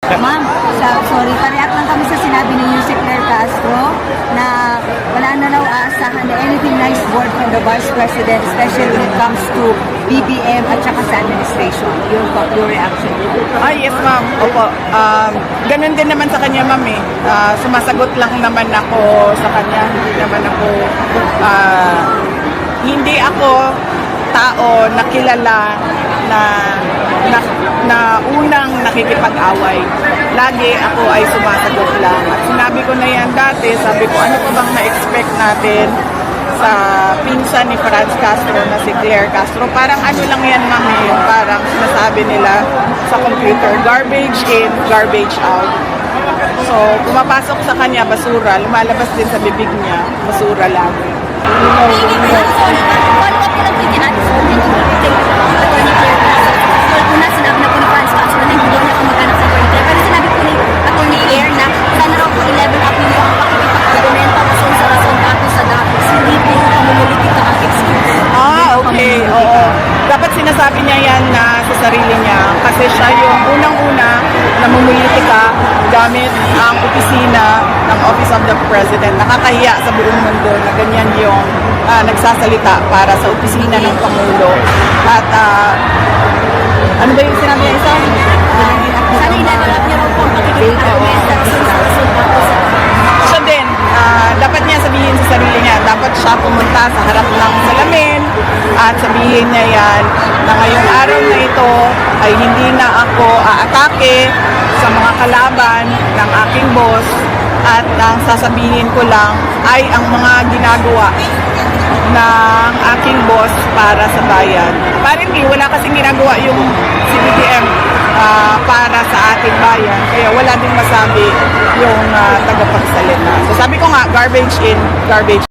Ma'am, sorry, parehat lang kami sa sinabi ni Yusek Claire Castro na wala na raw aasahan na anything nice word from the Vice President, especially when it comes to BBM at saka sa administration. Your reaction? Yes ma'am, opo. Ganun din naman sa kanya ma'am eh. Sumasagot lang naman ako sa kanya. Hindi ako tao na kilala na unang nakikipag-away. Lagi ako ay sumasagot lang. At sinabi ko na yan dati, sabi ko ano pa bang na-expect natin sa pinsan ni Franz Castro na si Claire Castro. Parang ano lang yan mami, parang sinasabi nila sa computer, garbage in, garbage out. So, pumapasok sa kanya, basura, lumalabas din sa bibig niya, basura lang. Una, sinabi na po ni Franz Castro na hindi daw niya kumagana sa Twitter. Pero sinabi po ni Atty. Claire na sana raw po i-level up niyo ang pakikipag-argumento rason sa rason, datos sa datos. Hindi po yung pamumulitika ang excuse. Okay, oo. Dapat sinasabi niya yan na sa sarili niya kasi siya yung unang-una na mumulitika gamit ang opisina ng Office of the President. Nakakahiya sa buong mundo na ganyan yung nagsasalita para sa opisina ng Pangulo. At ano ba yung sinabi niya isa? Sana i-level up niyo raw po ang pakikipag-argumento rason sa rason, datos sa datos. Siya din, dapat niya sabihin sa sarili niya, dapat siya pumunta sa harap ng salamin at sabihin niya yan na ngayong araw na ito ay hindi na ako aatake sa mga kalaban ng aking boss at ang sasabihin ko lang ay ang mga ginagawa ng aking boss para sa bayan. Apparently, wala kasing ginagawa yung CBTM para sa ating bayan. Kaya wala din masabi yung tagapagsalita. So sabi ko nga, garbage in, garbage